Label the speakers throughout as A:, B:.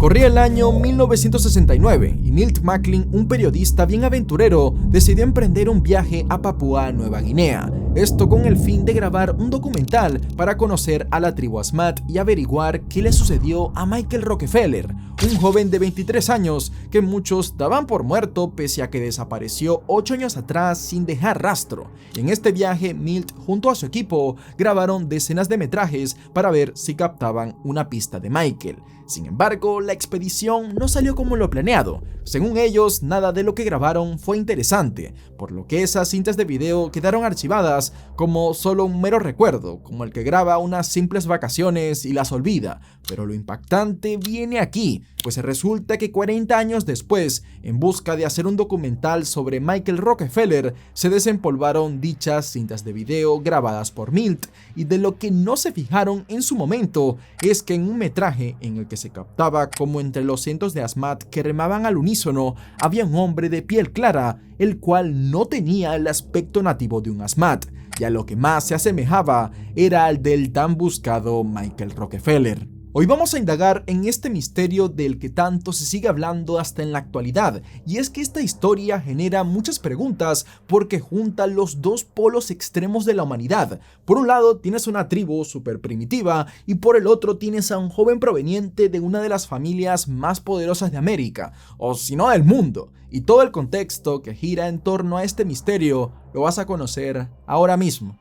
A: Corría el año 1969 y Milt Macklin, un periodista bien aventurero, decidió emprender un viaje a Papúa Nueva Guinea. Esto con el fin de grabar un documental para conocer a la tribu Asmat y averiguar qué le sucedió a Michael Rockefeller, un joven de 23 años que muchos daban por muerto pese a que desapareció 8 años atrás sin dejar rastro. En este viaje, Milt junto a su equipo grabaron decenas de metrajes para ver si captaban una pista de Michael. Sin embargo, la expedición no salió como lo planeado. Según ellos, nada de lo que grabaron fue interesante, por lo que esas cintas de video quedaron archivadas como solo un mero recuerdo, como el que graba unas simples vacaciones y las olvida. Pero lo impactante viene aquí, pues resulta que 40 años después, en busca de hacer un documental sobre Michael Rockefeller, se desempolvaron dichas cintas de video grabadas por Milt, y de lo que no se fijaron en su momento es que en un metraje en el que se captaba como entre los cientos de Asmat que remaban al unísono había un hombre de piel clara, el cual no tenía el aspecto nativo de un Asmat, y a lo que más se asemejaba era al del tan buscado Michael Rockefeller. Hoy vamos a indagar en este misterio del que tanto se sigue hablando hasta en la actualidad, y es que esta historia genera muchas preguntas porque junta los dos polos extremos de la humanidad. Por un lado tienes una tribu súper primitiva y por el otro tienes a un joven proveniente de una de las familias más poderosas de América, o si no del mundo, y todo el contexto que gira en torno a este misterio lo vas a conocer ahora mismo.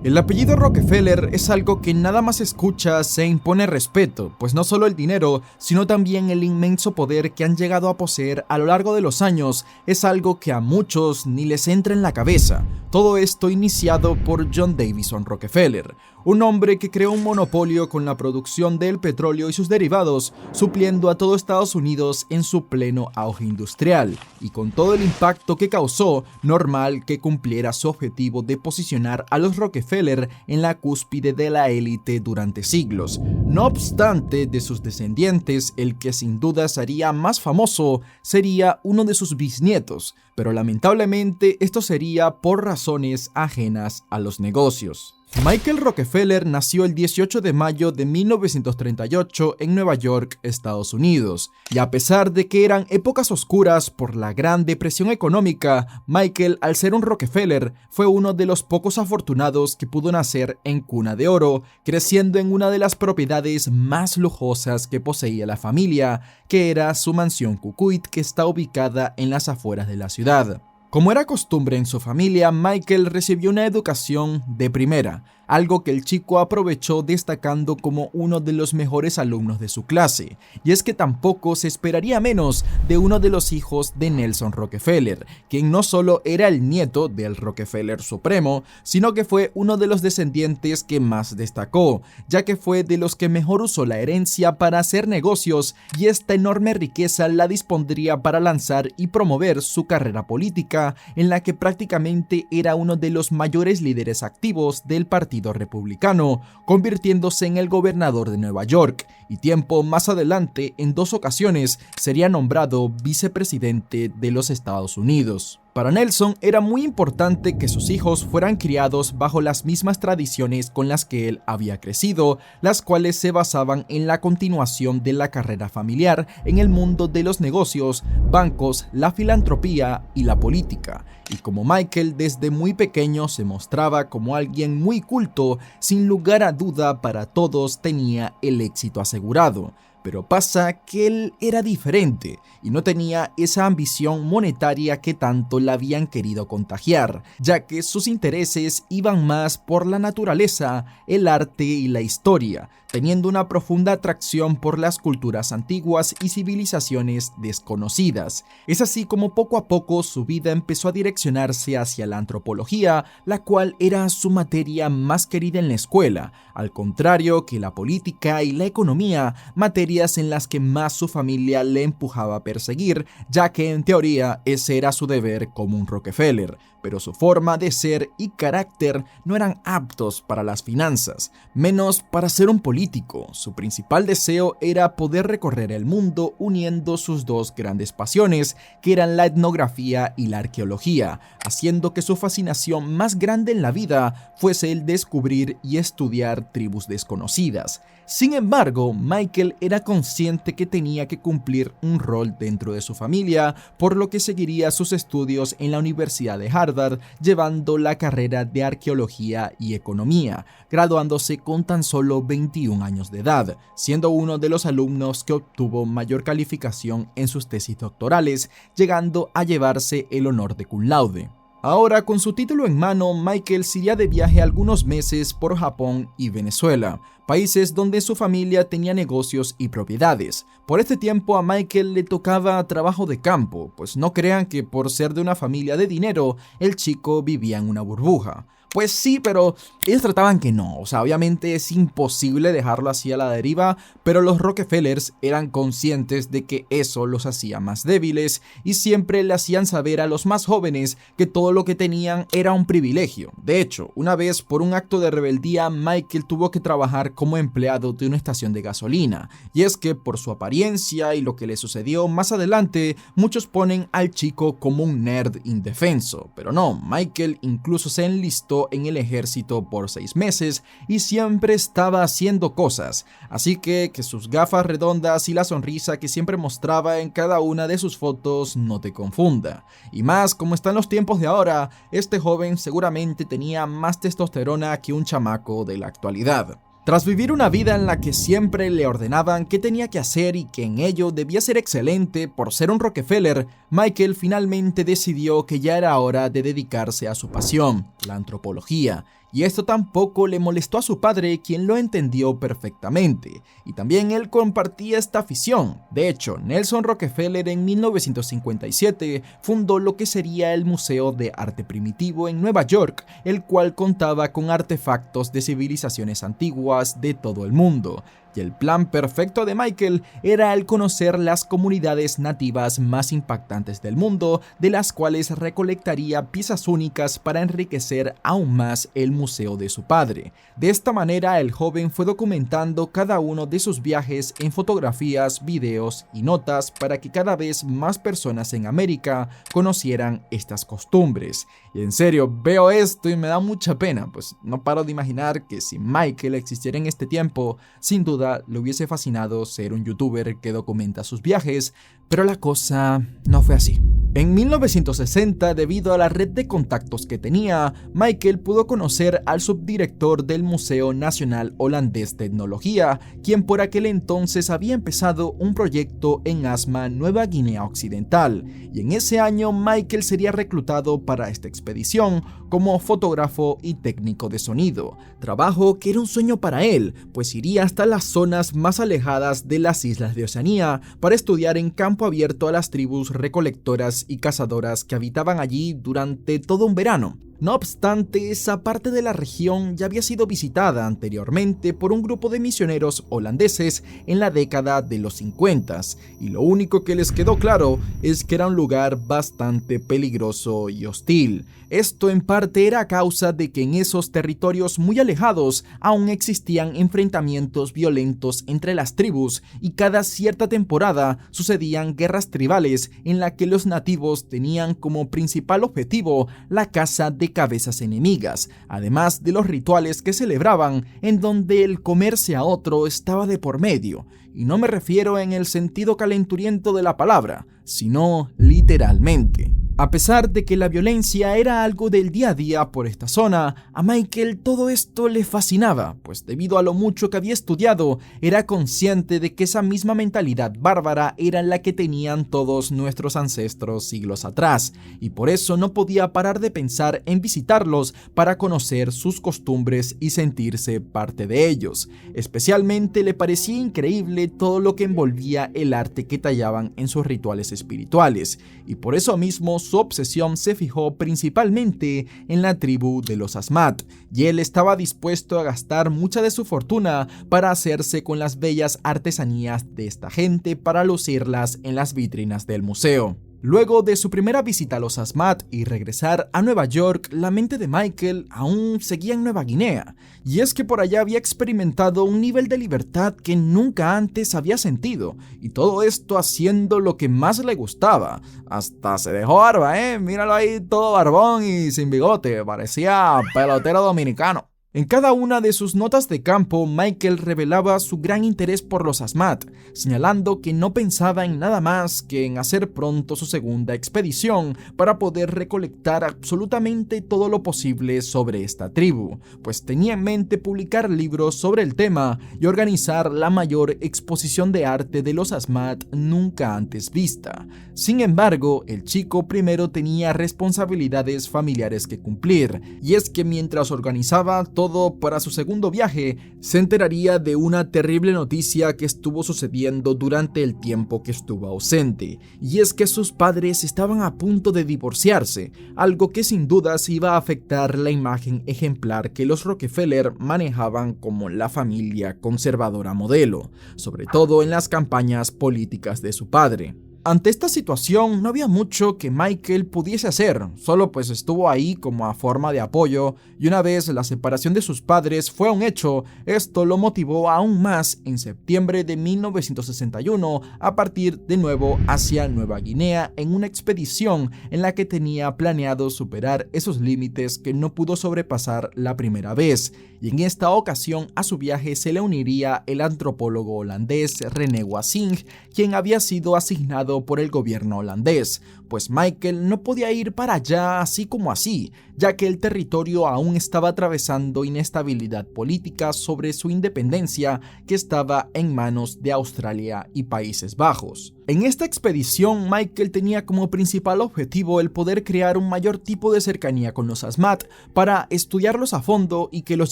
A: El apellido Rockefeller es algo que nada más escucha se impone respeto, pues no solo el dinero, sino también el inmenso poder que han llegado a poseer a lo largo de los años es algo que a muchos ni les entra en la cabeza. Todo esto iniciado por John Davison Rockefeller, un hombre que creó un monopolio con la producción del petróleo y sus derivados, supliendo a todo Estados Unidos en su pleno auge industrial, y con todo el impacto que causó, normal que cumpliera su objetivo de posicionar a los Rockefeller en la cúspide de la élite durante siglos. No obstante, de sus descendientes, el que sin duda sería más famoso sería uno de sus bisnietos, pero lamentablemente esto sería por razones ajenas a los negocios. Michael Rockefeller nació el 18 de mayo de 1938 en Nueva York, Estados Unidos, y a pesar de que eran épocas oscuras por la Gran Depresión económica, Michael, al ser un Rockefeller, fue uno de los pocos afortunados que pudo nacer en cuna de oro, creciendo en una de las propiedades más lujosas que poseía la familia, que era su mansión Cucuit, que está ubicada en las afueras de la ciudad. Como era costumbre en su familia, Michael recibió una educación de primera, algo que el chico aprovechó destacando como uno de los mejores alumnos de su clase, y es que tampoco se esperaría menos de uno de los hijos de Nelson Rockefeller, quien no solo era el nieto del Rockefeller supremo, sino que fue uno de los descendientes que más destacó, ya que fue de los que mejor usó la herencia para hacer negocios, y esta enorme riqueza la dispondría para lanzar y promover su carrera política, en la que prácticamente era uno de los mayores líderes activos del Partido Republicano, convirtiéndose en el gobernador de Nueva York, y tiempo más adelante, en 2 ocasiones, sería nombrado vicepresidente de los Estados Unidos. Para Nelson era muy importante que sus hijos fueran criados bajo las mismas tradiciones con las que él había crecido, las cuales se basaban en la continuación de la carrera familiar en el mundo de los negocios, bancos, la filantropía y la política. Y como Michael desde muy pequeño se mostraba como alguien muy culto, sin lugar a duda para todos tenía el éxito asegurado. Pero pasa que él era diferente y no tenía esa ambición monetaria que tanto la habían querido contagiar, ya que sus intereses iban más por la naturaleza, el arte y la historia, teniendo una profunda atracción por las culturas antiguas y civilizaciones desconocidas. Es así como poco a poco su vida empezó a direccionarse hacia la antropología, la cual era su materia más querida en la escuela, al contrario que la política y la economía, materias en las que más su familia le empujaba a perseguir, ya que en teoría ese era su deber como un Rockefeller, pero su forma de ser y carácter no eran aptos para las finanzas, menos para ser un político. político. Su principal deseo era poder recorrer el mundo uniendo sus dos grandes pasiones, que eran la etnografía y la arqueología, haciendo que su fascinación más grande en la vida fuese el descubrir y estudiar tribus desconocidas. Sin embargo, Michael era consciente que tenía que cumplir un rol dentro de su familia, por lo que seguiría sus estudios en la Universidad de Harvard, llevando la carrera de arqueología y economía, graduándose con tan solo 21 años de edad, siendo uno de los alumnos que obtuvo mayor calificación en sus tesis doctorales, llegando a llevarse el honor de cum laude. Ahora, con su título en mano, Michael se iría de viaje algunos meses por Japón y Venezuela, países donde su familia tenía negocios y propiedades. Por este tiempo a Michael le tocaba trabajo de campo, pues no crean que por ser de una familia de dinero, el chico vivía en una burbuja. Pues sí, pero ellos trataban que no, obviamente es imposible dejarlo así a la deriva, pero los Rockefellers eran conscientes de que eso los hacía más débiles y siempre le hacían saber a los más jóvenes que todo lo que tenían era un privilegio. De hecho, una vez por un acto de rebeldía, Michael tuvo que trabajar como empleado de una estación de gasolina, y es que por su apariencia y lo que le sucedió más adelante, muchos ponen al chico como un nerd indefenso, pero no, Michael incluso se enlistó en el ejército por 6 meses y siempre estaba haciendo cosas, así que sus gafas redondas y la sonrisa que siempre mostraba en cada una de sus fotos no te confunda. Y más como están los tiempos de ahora, este joven seguramente tenía más testosterona que un chamaco de la actualidad. Tras vivir una vida en la que siempre le ordenaban qué tenía que hacer y que en ello debía ser excelente por ser un Rockefeller, Michael finalmente decidió que ya era hora de dedicarse a su pasión, la antropología. Y esto tampoco le molestó a su padre, quien lo entendió perfectamente, y también él compartía esta afición. De hecho, Nelson Rockefeller en 1957 fundó lo que sería el Museo de Arte Primitivo en Nueva York, el cual contaba con artefactos de civilizaciones antiguas de todo el mundo. Y el plan perfecto de Michael era el conocer las comunidades nativas más impactantes del mundo, de las cuales recolectaría piezas únicas para enriquecer aún más el museo de su padre. De esta manera, el joven fue documentando cada uno de sus viajes en fotografías, videos y notas para que cada vez más personas en América conocieran estas costumbres. Y en serio, veo esto y me da mucha pena, pues no paro de imaginar que si Michael existiera en este tiempo, sin duda le hubiese fascinado ser un youtuber que documenta sus viajes, pero la cosa no fue así. En 1960, debido a la red de contactos que tenía, Michael pudo conocer al subdirector del Museo Nacional Holandés de Etnología, quien por aquel entonces había empezado un proyecto en Asma, Nueva Guinea Occidental, y en ese año Michael sería reclutado para esta expedición como fotógrafo y técnico de sonido, trabajo que era un sueño para él, pues iría hasta las zonas más alejadas de las islas de Oceanía para estudiar en campo abierto a las tribus recolectoras y cazadoras que habitaban allí durante todo un verano. No obstante, esa parte de la región ya había sido visitada anteriormente por un grupo de misioneros holandeses en la década de los 50, y lo único que les quedó claro es que era un lugar bastante peligroso y hostil. Esto en parte era a causa de que en esos territorios muy alejados aún existían enfrentamientos violentos entre las tribus, y cada cierta temporada sucedían guerras tribales en la que los nativos tenían como principal objetivo la caza de cabezas enemigas, además de los rituales que celebraban en donde el comerse a otro estaba de por medio, y no me refiero en el sentido calenturiento de la palabra, sino literalmente. A pesar de que la violencia era algo del día a día por esta zona, a Michael todo esto le fascinaba, pues debido a lo mucho que había estudiado, era consciente de que esa misma mentalidad bárbara era la que tenían todos nuestros ancestros siglos atrás, y por eso no podía parar de pensar en visitarlos para conocer sus costumbres y sentirse parte de ellos. Especialmente le parecía increíble todo lo que envolvía el arte que tallaban en sus rituales espirituales, y por eso mismo su obsesión se fijó principalmente en la tribu de los Asmat, y él estaba dispuesto a gastar mucha de su fortuna para hacerse con las bellas artesanías de esta gente para lucirlas en las vitrinas del museo. Luego de su primera visita a los Asmat y regresar a Nueva York, la mente de Michael aún seguía en Nueva Guinea, y es que por allá había experimentado un nivel de libertad que nunca antes había sentido, y todo esto haciendo lo que más le gustaba. Hasta se dejó barba, míralo ahí todo barbón y sin bigote, parecía pelotero dominicano. En cada una de sus notas de campo, Michael revelaba su gran interés por los Asmat, señalando que no pensaba en nada más que en hacer pronto su segunda expedición para poder recolectar absolutamente todo lo posible sobre esta tribu, pues tenía en mente publicar libros sobre el tema y organizar la mayor exposición de arte de los Asmat nunca antes vista. Sin embargo, el chico primero tenía responsabilidades familiares que cumplir, y es que mientras organizaba todo para su segundo viaje, se enteraría de una terrible noticia que estuvo sucediendo durante el tiempo que estuvo ausente, y es que sus padres estaban a punto de divorciarse, algo que sin dudas iba a afectar la imagen ejemplar que los Rockefeller manejaban como la familia conservadora modelo, sobre todo en las campañas políticas de su padre. Ante esta situación no había mucho que Michael pudiese hacer, solo pues estuvo ahí como a forma de apoyo, y una vez la separación de sus padres fue un hecho, esto lo motivó aún más en septiembre de 1961 a partir de nuevo hacia Nueva Guinea en una expedición en la que tenía planeado superar esos límites que no pudo sobrepasar la primera vez, y en esta ocasión a su viaje se le uniría el antropólogo holandés René Wissink, quien había sido asignado por el gobierno holandés, pues Michael no podía ir para allá así como así, ya que el territorio aún estaba atravesando inestabilidad política sobre su independencia que estaba en manos de Australia y Países Bajos. En esta expedición, Michael tenía como principal objetivo el poder crear un mayor tipo de cercanía con los Asmat para estudiarlos a fondo y que los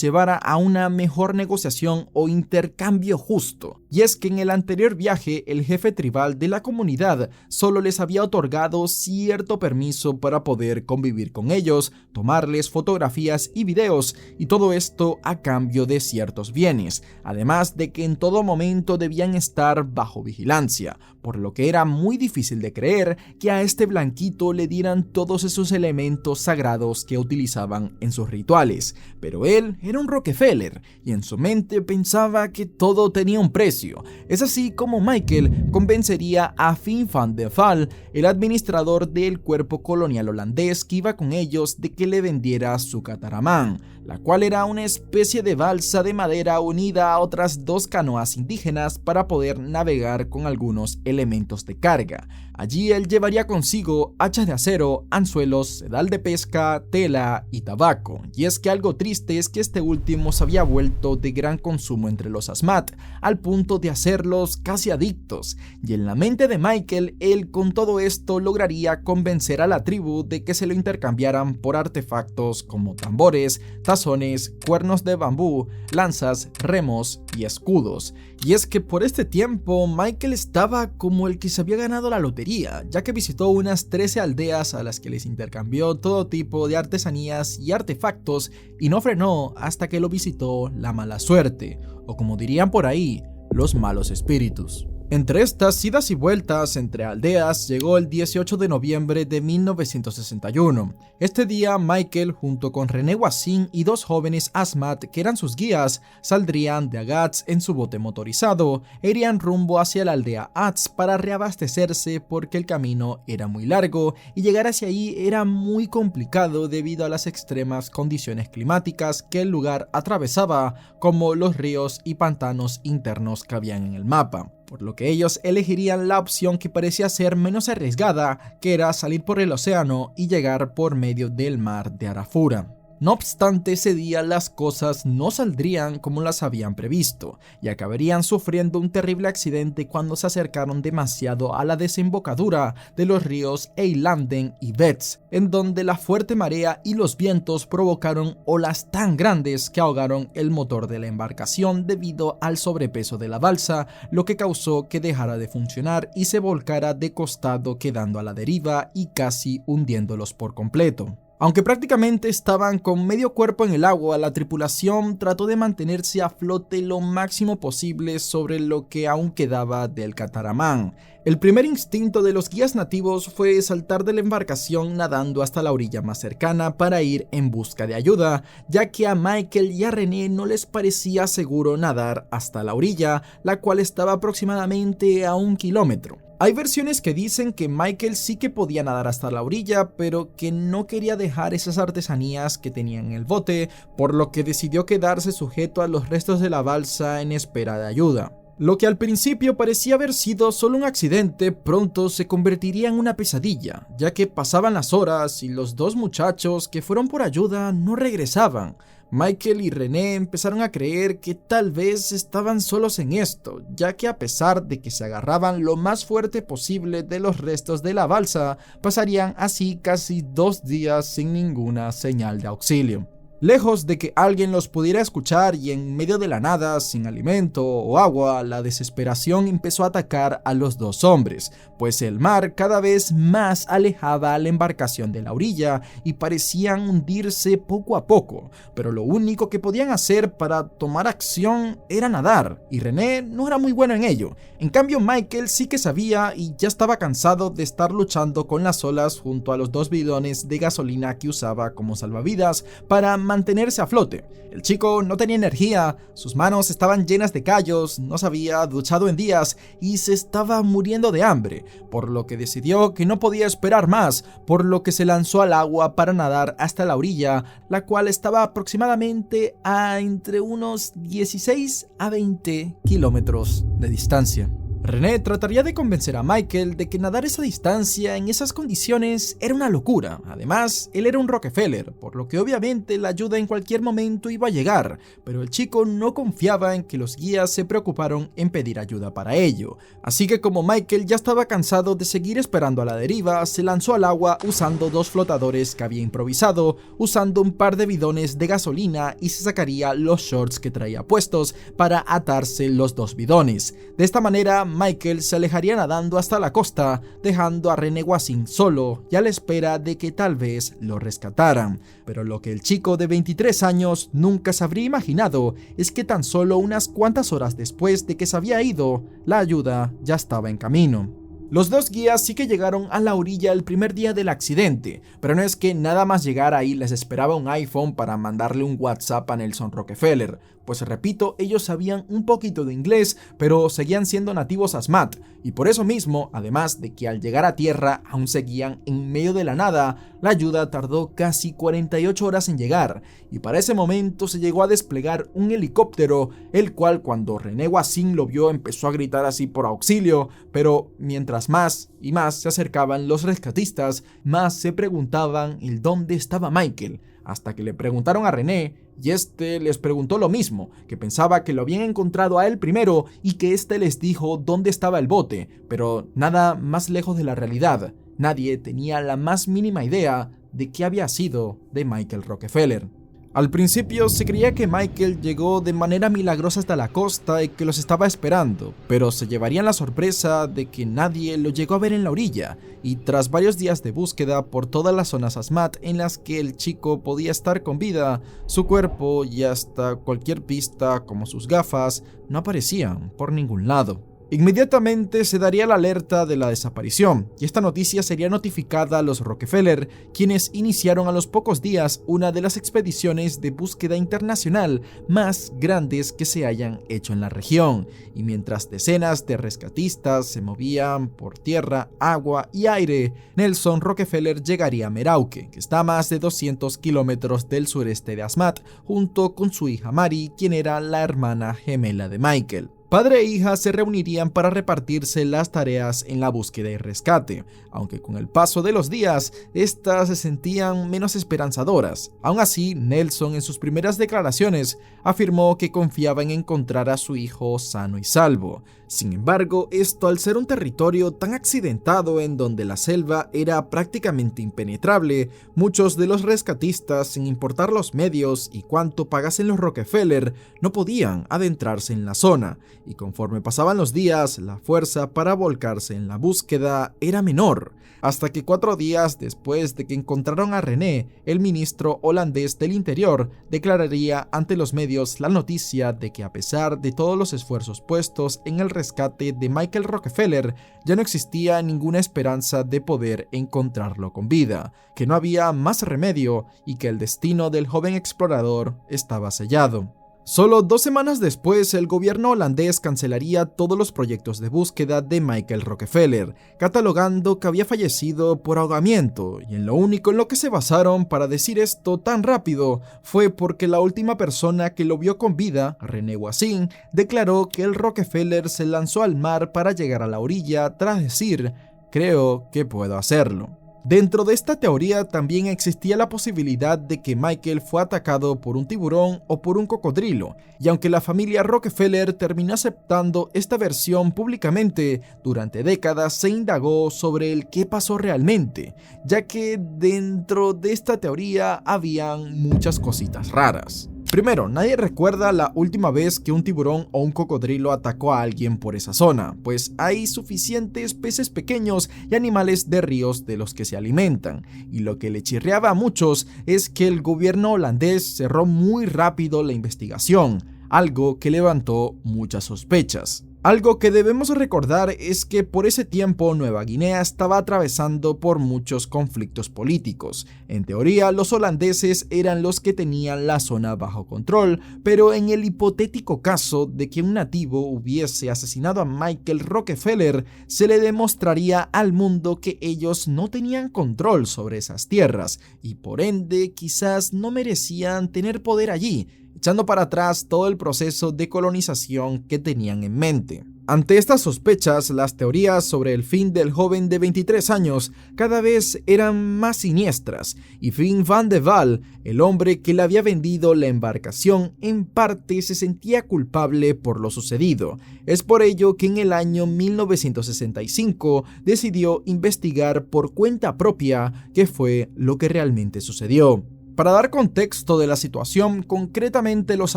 A: llevara a una mejor negociación o intercambio justo. Y es que en el anterior viaje, el jefe tribal de la comunidad solo les había otorgado cierto permiso para poder convivir con ellos, tomarles fotografías y videos, y todo esto a cambio de ciertos bienes, además de que en todo momento debían estar bajo vigilancia, por lo que era muy difícil de creer que a este blanquito le dieran todos esos elementos sagrados que utilizaban en sus rituales. Pero él era un Rockefeller y en su mente pensaba que todo tenía un precio. Es así como Michael convencería a Finn van der Waal, el administrador del cuerpo colonial holandés que iba con ellos, de que le vendiera su cataramán, la cual era una especie de balsa de madera unida a otras dos canoas indígenas para poder navegar con algunos elementos de carga. Allí él llevaría consigo hachas de acero, anzuelos, sedal de pesca, tela y tabaco. Y es que algo triste es que este último se había vuelto de gran consumo entre los Asmat, al punto de hacerlos casi adictos. Y en la mente de Michael, él con todo esto lograría convencer a la tribu de que se lo intercambiaran por artefactos como tambores, tazones, cuernos de bambú, lanzas, remos y escudos. Y es que por este tiempo Michael estaba como el que se había ganado la lotería, ya que visitó unas 13 aldeas a las que les intercambió todo tipo de artesanías y artefactos, y no frenó hasta que lo visitó la mala suerte, o como dirían por ahí, los malos espíritus. Entre estas idas y vueltas entre aldeas llegó el 18 de noviembre de 1961. Este día Michael, junto con René Wissink y dos jóvenes Asmat que eran sus guías, saldrían de Agats en su bote motorizado e irían rumbo hacia la aldea Ats para reabastecerse, porque el camino era muy largo y llegar hacia ahí era muy complicado debido a las extremas condiciones climáticas que el lugar atravesaba, como los ríos y pantanos internos que habían en el mapa, por lo que ellos elegirían la opción que parecía ser menos arriesgada, que era salir por el océano y llegar por medio del mar de Arafura. No obstante, ese día las cosas no saldrían como las habían previsto, y acabarían sufriendo un terrible accidente cuando se acercaron demasiado a la desembocadura de los ríos Eilanden y Betz, en donde la fuerte marea y los vientos provocaron olas tan grandes que ahogaron el motor de la embarcación debido al sobrepeso de la balsa, lo que causó que dejara de funcionar y se volcara de costado, quedando a la deriva y casi hundiéndolos por completo. Aunque prácticamente estaban con medio cuerpo en el agua, la tripulación trató de mantenerse a flote lo máximo posible sobre lo que aún quedaba del catamarán. El primer instinto de los guías nativos fue saltar de la embarcación nadando hasta la orilla más cercana para ir en busca de ayuda, ya que a Michael y a René no les parecía seguro nadar hasta la orilla, la cual estaba aproximadamente a 1 kilómetro. Hay versiones que dicen que Michael sí que podía nadar hasta la orilla, pero que no quería dejar esas artesanías que tenía en el bote, por lo que decidió quedarse sujeto a los restos de la balsa en espera de ayuda. Lo que al principio parecía haber sido solo un accidente, pronto se convertiría en una pesadilla, ya que pasaban las horas y los dos muchachos que fueron por ayuda no regresaban. Michael y René empezaron a creer que tal vez estaban solos en esto, ya que a pesar de que se agarraban lo más fuerte posible de los restos de la balsa, pasarían así casi 2 días sin ninguna señal de auxilio. Lejos de que alguien los pudiera escuchar y en medio de la nada, sin alimento o agua, la desesperación empezó a atacar a los dos hombres, pues el mar cada vez más alejaba a la embarcación de la orilla y parecían hundirse poco a poco, pero lo único que podían hacer para tomar acción era nadar, y René no era muy bueno en ello. En cambio, Michael sí que sabía y ya estaba cansado de estar luchando con las olas junto a los 2 bidones de gasolina que usaba como salvavidas para mantenerse a flote. El chico no tenía energía, sus manos estaban llenas de callos, no se había duchado en días y se estaba muriendo de hambre, por lo que decidió que no podía esperar más, por lo que se lanzó al agua para nadar hasta la orilla, la cual estaba aproximadamente a entre unos 16 a 20 kilómetros de distancia. René trataría de convencer a Michael de que nadar esa distancia en esas condiciones era una locura. Además, él era un Rockefeller, por lo que obviamente la ayuda en cualquier momento iba a llegar, pero el chico no confiaba en que los guías se preocuparon en pedir ayuda para ello. Así que como Michael ya estaba cansado de seguir esperando a la deriva, se lanzó al agua usando 2 flotadores que había improvisado, usando un par de bidones de gasolina y se sacaría los shorts que traía puestos para atarse los 2 bidones. De esta manera, Michael se alejaría nadando hasta la costa, dejando a René Voisin solo y a la espera de que tal vez lo rescataran. Pero lo que el chico de 23 años nunca se habría imaginado es que tan solo unas cuantas horas después de que se había ido, la ayuda ya estaba en camino. Los 2 guías sí que llegaron a la orilla el primer día del accidente, pero no es que nada más llegar ahí les esperaba un iPhone para mandarle un WhatsApp a Nelson Rockefeller, pues repito, ellos sabían un poquito de inglés, pero seguían siendo nativos Asmat, y por eso mismo, además de que al llegar a tierra aún seguían en medio de la nada, la ayuda tardó casi 48 horas en llegar, y para ese momento se llegó a desplegar un helicóptero, el cual cuando René Voisin lo vio empezó a gritar así por auxilio, pero mientras más y más se acercaban los rescatistas, más se preguntaban el dónde estaba Michael, hasta que le preguntaron a René, y este les preguntó lo mismo, que pensaba que lo habían encontrado a él primero y que este les dijo dónde estaba el bote, pero nada más lejos de la realidad. Nadie tenía la más mínima idea de qué había sido de Michael Rockefeller. Al principio se creía que Michael llegó de manera milagrosa hasta la costa y que los estaba esperando, pero se llevarían la sorpresa de que nadie lo llegó a ver en la orilla, y tras varios días de búsqueda por todas las zonas Asmat en las que el chico podía estar con vida, su cuerpo y hasta cualquier pista como sus gafas no aparecían por ningún lado. Inmediatamente se daría la alerta de la desaparición, y esta noticia sería notificada a los Rockefeller, quienes iniciaron a los pocos días una de las expediciones de búsqueda internacional más grandes que se hayan hecho en la región, y mientras decenas de rescatistas se movían por tierra, agua y aire, Nelson Rockefeller llegaría a Merauke, que está a más de 200 kilómetros del sureste de Asmat, junto con su hija Mari, quien era la hermana gemela de Michael. Padre e hija se reunirían para repartirse las tareas en la búsqueda y rescate, aunque con el paso de los días, estas se sentían menos esperanzadoras. Aún así, Nelson en sus primeras declaraciones afirmó que confiaba en encontrar a su hijo sano y salvo. Sin embargo, esto al ser un territorio tan accidentado en donde la selva era prácticamente impenetrable, muchos de los rescatistas, sin importar los medios y cuánto pagasen los Rockefeller, no podían adentrarse en la zona, y conforme pasaban los días, la fuerza para volcarse en la búsqueda era menor, hasta que 4 días después de que encontraron a René, el ministro holandés del Interior declararía ante los medios la noticia de que a pesar de todos los esfuerzos puestos en el rescate de Michael Rockefeller, ya no existía ninguna esperanza de poder encontrarlo con vida, que no había más remedio y que el destino del joven explorador estaba sellado. Solo 2 semanas después, el gobierno holandés cancelaría todos los proyectos de búsqueda de Michael Rockefeller, catalogando que había fallecido por ahogamiento, y en lo único en lo que se basaron para decir esto tan rápido fue porque la última persona que lo vio con vida, René Voisin, declaró que el Rockefeller se lanzó al mar para llegar a la orilla tras decir: "Creo que puedo hacerlo". Dentro de esta teoría también existía la posibilidad de que Michael fue atacado por un tiburón o por un cocodrilo, y aunque la familia Rockefeller terminó aceptando esta versión públicamente, durante décadas se indagó sobre el qué pasó realmente, ya que dentro de esta teoría habían muchas cositas raras. Primero, nadie recuerda la última vez que un tiburón o un cocodrilo atacó a alguien por esa zona, pues hay suficientes peces pequeños y animales de ríos de los que se alimentan, y lo que le chirriaba a muchos es que el gobierno holandés cerró muy rápido la investigación, algo que levantó muchas sospechas. Algo que debemos recordar es que por ese tiempo Nueva Guinea estaba atravesando por muchos conflictos políticos. En teoría, los holandeses eran los que tenían la zona bajo control, pero en el hipotético caso de que un nativo hubiese asesinado a Michael Rockefeller, se le demostraría al mundo que ellos no tenían control sobre esas tierras y por ende quizás no merecían tener poder allí, echando para atrás todo el proceso de colonización que tenían en mente. Ante estas sospechas, las teorías sobre el fin del joven de 23 años cada vez eran más siniestras, y Vin van de Waal, el hombre que le había vendido la embarcación, en parte se sentía culpable por lo sucedido. Es por ello que en el año 1965 decidió investigar por cuenta propia qué fue lo que realmente sucedió. Para dar contexto de la situación, concretamente los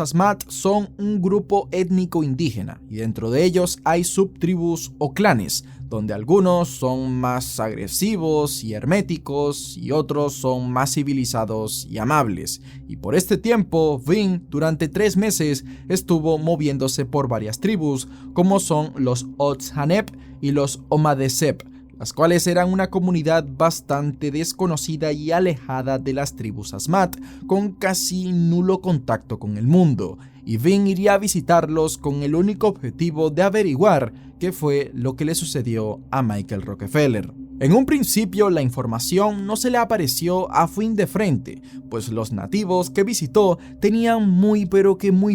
A: Asmat son un grupo étnico indígena y dentro de ellos hay subtribus o clanes, donde algunos son más agresivos y herméticos y otros son más civilizados y amables. Y por este tiempo, Vin durante 3 meses estuvo moviéndose por varias tribus, como son los Otshanep y los Omadesep, las cuales eran una comunidad bastante desconocida y alejada de las tribus Asmat, con casi nulo contacto con el mundo, y Vin iría a visitarlos con el único objetivo de averiguar qué fue lo que le sucedió a Michael Rockefeller. En un principio la información no se le apareció a Vin de frente, pues los nativos que visitó tenían muy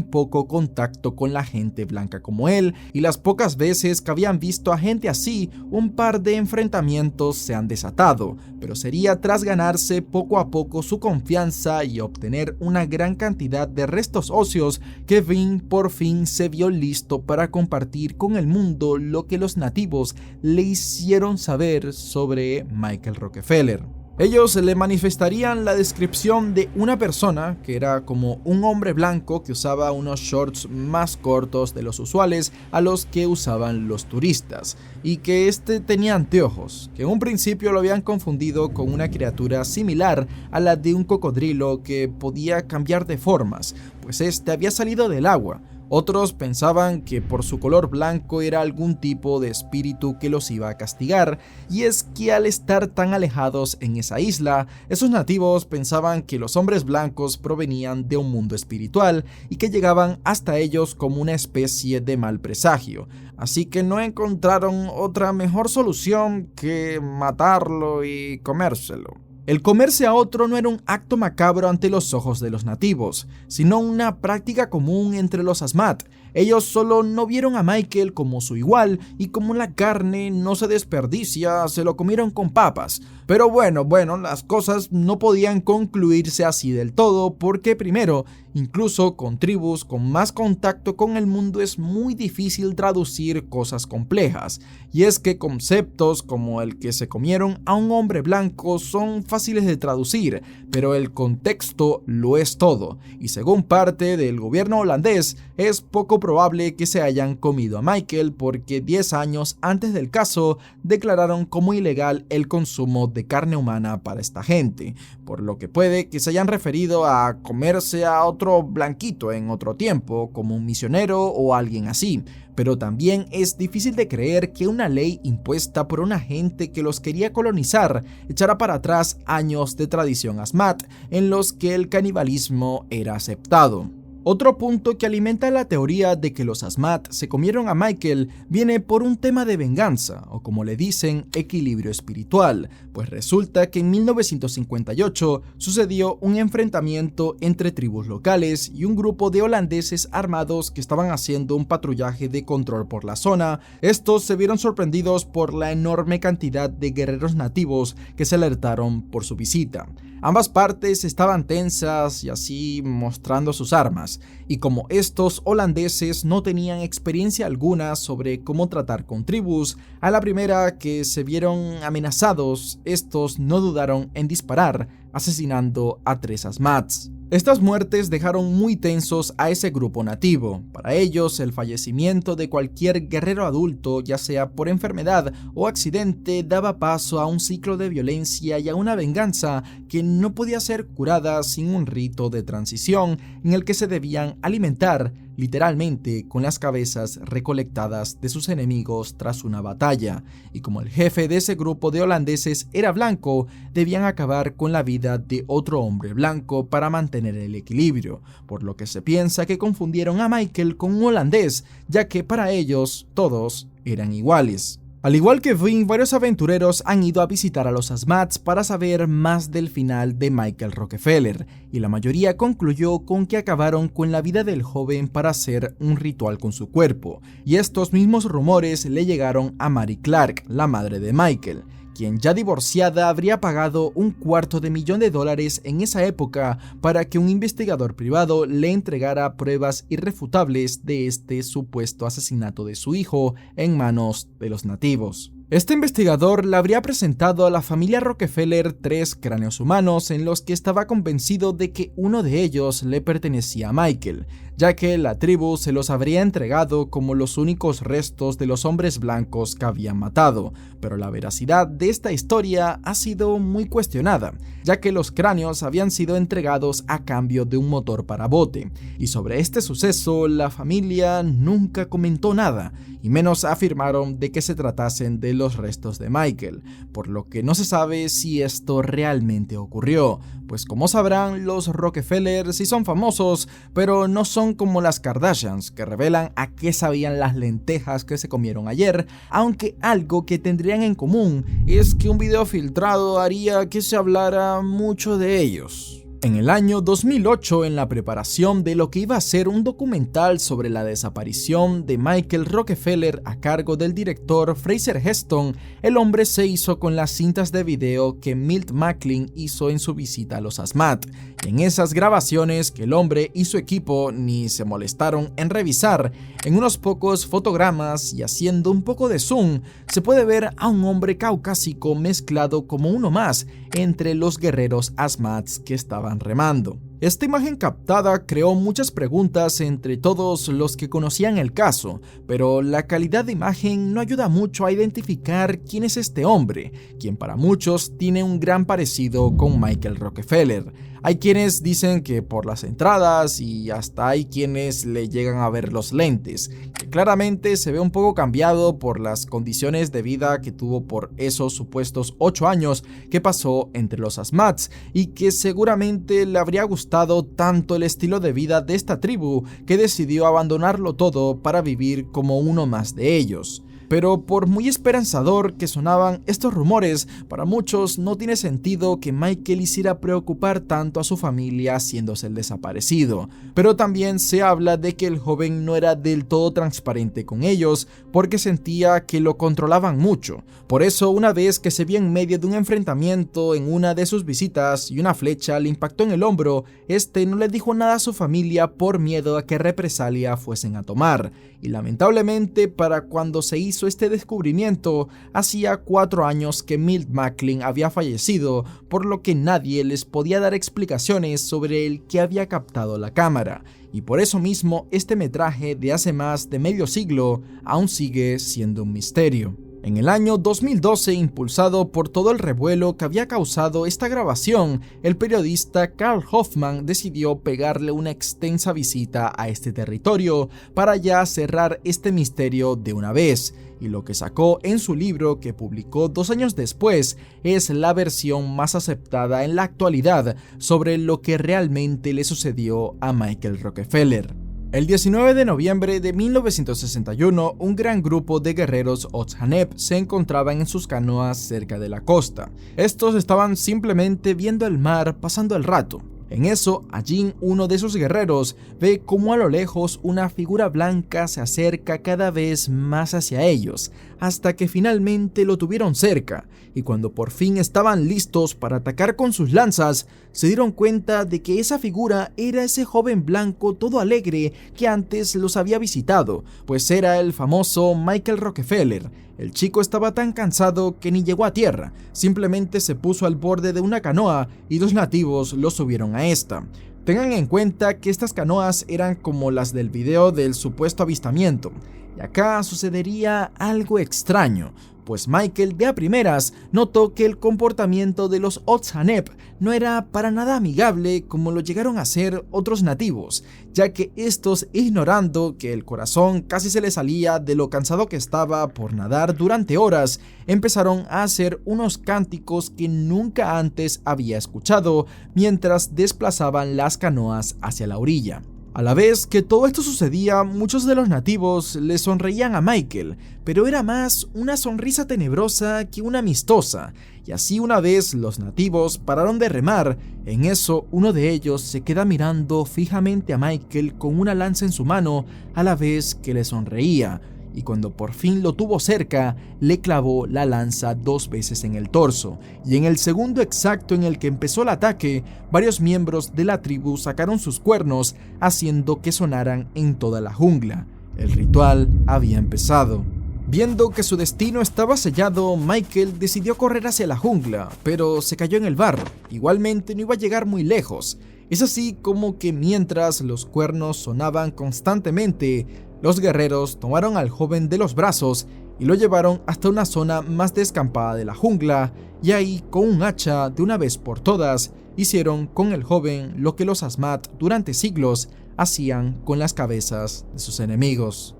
A: poco contacto con la gente blanca como él, y las pocas veces que habían visto a gente así, un par de enfrentamientos se han desatado, pero sería tras ganarse poco a poco su confianza y obtener una gran cantidad de restos óseos que Vin por fin se vio listo para compartir con el mundo lo que los nativos le hicieron saber sobre Michael Rockefeller. Ellos le manifestarían la descripción de una persona que era como un hombre blanco que usaba unos shorts más cortos de los usuales a los que usaban los turistas, y que tenía anteojos, que en un principio lo habían confundido con una criatura similar a la de un cocodrilo que podía cambiar de formas, pues había salido del agua. Otros pensaban que por su color blanco era algún tipo de espíritu que los iba a castigar, y es que al estar tan alejados en esa isla, esos nativos pensaban que los hombres blancos provenían de un mundo espiritual y que llegaban hasta ellos como una especie de mal presagio, así que no encontraron otra mejor solución que matarlo y comérselo. El comerse a otro no era un acto macabro ante los ojos de los nativos, sino una práctica común entre los Asmat. Ellos solo no vieron a Michael como su igual y como la carne no se desperdicia, se lo comieron con papas. Pero bueno, las cosas no podían concluirse así del todo porque primero, incluso con tribus con más contacto con el mundo es muy difícil traducir cosas complejas. Y es que conceptos como el que se comieron a un hombre blanco son fáciles de traducir, pero el contexto lo es todo. Y según parte del gobierno holandés, es poco probable que se hayan comido a Michael porque 10 años antes del caso declararon como ilegal el consumo de carne humana para esta gente, por lo que puede que se hayan referido a comerse a otro blanquito en otro tiempo, como un misionero o alguien así. Pero también es difícil de creer que una ley impuesta por una gente que los quería colonizar echara para atrás años de tradición asmat en los que el canibalismo era aceptado. Otro punto que alimenta la teoría de que los Asmat se comieron a Michael viene por un tema de venganza, o como le dicen, equilibrio espiritual, pues resulta que en 1958 sucedió un enfrentamiento entre tribus locales y un grupo de holandeses armados que estaban haciendo un patrullaje de control por la zona. Estos se vieron sorprendidos por la enorme cantidad de guerreros nativos que se alertaron por su visita. Ambas partes estaban tensas y así mostrando sus armas, y como estos holandeses no tenían experiencia alguna sobre cómo tratar con tribus, a la primera que se vieron amenazados, estos no dudaron en disparar, asesinando a 3 Asmats. Estas muertes dejaron muy tensos a ese grupo nativo. Para ellos, el fallecimiento de cualquier guerrero adulto, ya sea por enfermedad o accidente, daba paso a un ciclo de violencia y a una venganza que no podía ser curada sin un rito de transición en el que se debían alimentar, literalmente, con las cabezas recolectadas de sus enemigos tras una batalla. Y como el jefe de ese grupo de holandeses era blanco, debían acabar con la vida de otro hombre blanco para mantener el equilibrio, por lo que se piensa que confundieron a Michael con un holandés, ya que para ellos todos eran iguales. Al igual que Vin, varios aventureros han ido a visitar a los Asmats para saber más del final de Michael Rockefeller, y la mayoría concluyó con que acabaron con la vida del joven para hacer un ritual con su cuerpo, y estos mismos rumores le llegaron a Mary Clark, la madre de Michael, quien ya divorciada habría pagado $250,000 en esa época para que un investigador privado le entregara pruebas irrefutables de este supuesto asesinato de su hijo en manos de los nativos. Este investigador le habría presentado a la familia Rockefeller 3 cráneos humanos en los que estaba convencido de que uno de ellos le pertenecía a Michael, ya que la tribu se los habría entregado como los únicos restos de los hombres blancos que habían matado, pero la veracidad de esta historia ha sido muy cuestionada, ya que los cráneos habían sido entregados a cambio de un motor para bote, y sobre este suceso la familia nunca comentó nada, y menos afirmaron de que se tratasen de los restos de Michael, por lo que no se sabe si esto realmente ocurrió, pues como sabrán, los Rockefeller sí son famosos, pero no son como las Kardashians, que revelan a qué sabían las lentejas que se comieron ayer, aunque algo que tendrían en común es que un video filtrado haría que se hablara mucho de ellos. En el año 2008, en la preparación de lo que iba a ser un documental sobre la desaparición de Michael Rockefeller a cargo del director Fraser Heston, el hombre se hizo con las cintas de video que Milt Macklin hizo en su visita a los Asmat. Y en esas grabaciones que el hombre y su equipo ni se molestaron en revisar, en unos pocos fotogramas y haciendo un poco de zoom, se puede ver a un hombre caucásico mezclado como uno más entre los guerreros Asmats que estaban remando. Esta imagen captada creó muchas preguntas entre todos los que conocían el caso, pero la calidad de imagen no ayuda mucho a identificar quién es este hombre, quien para muchos tiene un gran parecido con Michael Rockefeller. Hay quienes dicen que por las entradas y hasta hay quienes le llegan a ver los lentes, que claramente se ve un poco cambiado por las condiciones de vida que tuvo por esos supuestos 8 años que pasó entre los Asmats y que seguramente le habría gustado tanto el estilo de vida de esta tribu que decidió abandonarlo todo para vivir como uno más de ellos. Pero por muy esperanzador que sonaban estos rumores, para muchos no tiene sentido que Michael hiciera preocupar tanto a su familia haciéndose el desaparecido. Pero también se habla de que el joven no era del todo transparente con ellos porque sentía que lo controlaban mucho. Por eso, una vez que se vio en medio de un enfrentamiento en una de sus visitas y una flecha le impactó en el hombro, este no le dijo nada a su familia por miedo a que represalia fuesen a tomar. Y lamentablemente, para cuando se hizo este descubrimiento, hacía 4 años que Milt Macklin había fallecido, por lo que nadie les podía dar explicaciones sobre el que había captado la cámara. Y por eso mismo, este metraje de hace más de medio siglo aún sigue siendo un misterio. En el año 2012, impulsado por todo el revuelo que había causado esta grabación, el periodista Carl Hoffman decidió pegarle una extensa visita a este territorio para ya cerrar este misterio de una vez. Y lo que sacó en su libro, que publicó 2 años después, es la versión más aceptada en la actualidad sobre lo que realmente le sucedió a Michael Rockefeller. El 19 de noviembre de 1961, un gran grupo de guerreros Otsahanep se encontraban en sus canoas cerca de la costa. Estos estaban simplemente viendo el mar pasando el rato. En eso, Ajin, uno de sus guerreros, ve cómo a lo lejos una figura blanca se acerca cada vez más hacia ellos, hasta que finalmente lo tuvieron cerca, y cuando por fin estaban listos para atacar con sus lanzas, se dieron cuenta de que esa figura era ese joven blanco todo alegre que antes los había visitado, pues era el famoso Michael Rockefeller. El chico estaba tan cansado que ni llegó a tierra, simplemente se puso al borde de una canoa y 2 nativos lo subieron a esta. Tengan en cuenta que estas canoas eran como las del video del supuesto avistamiento, y acá sucedería algo extraño, pues Michael de a primeras notó que el comportamiento de los Otsahanep no era para nada amigable como lo llegaron a ser otros nativos, ya que estos, ignorando que el corazón casi se le salía de lo cansado que estaba por nadar durante horas, empezaron a hacer unos cánticos que nunca antes había escuchado mientras desplazaban las canoas hacia la orilla. A la vez que todo esto sucedía, muchos de los nativos le sonreían a Michael, pero era más una sonrisa tenebrosa que una amistosa, y así una vez los nativos pararon de remar. En eso, uno de ellos se queda mirando fijamente a Michael con una lanza en su mano a la vez que le sonreía, y cuando por fin lo tuvo cerca, le clavó la lanza 2 veces en el torso, y en el segundo exacto en el que empezó el ataque, varios miembros de la tribu sacaron sus cuernos, haciendo que sonaran en toda la jungla. El ritual había empezado. Viendo que su destino estaba sellado, Michael decidió correr hacia la jungla, pero se cayó en el barro. Igualmente no iba a llegar muy lejos. Es así como que mientras los cuernos sonaban constantemente, los guerreros tomaron al joven de los brazos y lo llevaron hasta una zona más descampada de la jungla, y ahí, con un hacha de una vez por todas, hicieron con el joven lo que los Asmat durante siglos hacían con las cabezas de sus enemigos.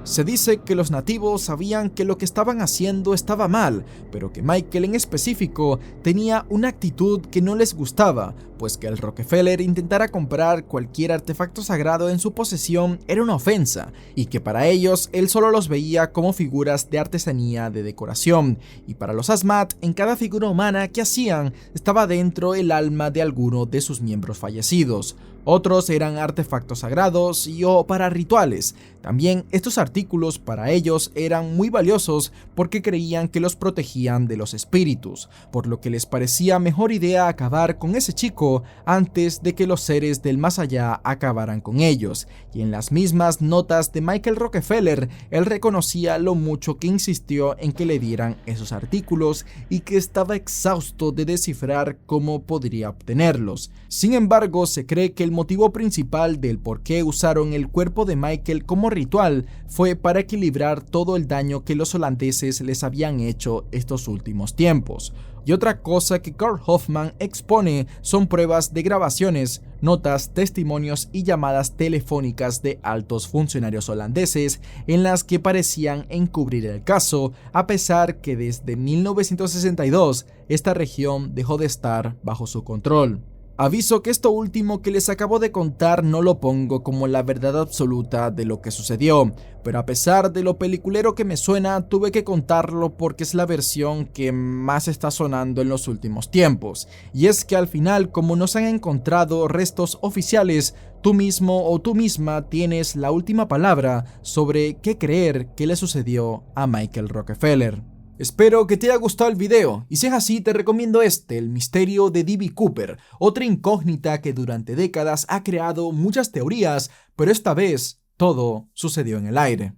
A: Se dice que los nativos sabían que lo que estaban haciendo estaba mal, pero que Michael en específico tenía una actitud que no les gustaba, pues que el Rockefeller intentara comprar cualquier artefacto sagrado en su posesión era una ofensa, y que para ellos él solo los veía como figuras de artesanía de decoración, y para los Asmat en cada figura humana que hacían estaba dentro el alma de alguno de sus miembros fallecidos. Otros eran artefactos sagrados o para rituales. También estos artículos para ellos eran muy valiosos porque creían que los protegían de los espíritus, por lo que les parecía mejor idea acabar con ese chico antes de que los seres del más allá acabaran con ellos. Y en las mismas notas de Michael Rockefeller, él reconocía lo mucho que insistió en que le dieran esos artículos y que estaba exhausto de descifrar cómo podría obtenerlos. Sin embargo, se cree que el motivo principal del por qué usaron el cuerpo de Michael como ritual fue para equilibrar todo el daño que los holandeses les habían hecho estos últimos tiempos. Y otra cosa que Carl Hoffman expone son pruebas de grabaciones, notas, testimonios y llamadas telefónicas de altos funcionarios holandeses en las que parecían encubrir el caso, a pesar que desde 1962 esta región dejó de estar bajo su control. Aviso que esto último que les acabo de contar no lo pongo como la verdad absoluta de lo que sucedió, pero a pesar de lo peliculero que me suena, tuve que contarlo porque es la versión que más está sonando en los últimos tiempos. Y es que al final, como no se han encontrado restos oficiales, tú mismo o tú misma tienes la última palabra sobre qué creer que le sucedió a Michael Rockefeller. Espero que te haya gustado el video, y si es así te recomiendo el misterio de D.B. Cooper, otra incógnita que durante décadas ha creado muchas teorías, pero esta vez todo sucedió en el aire.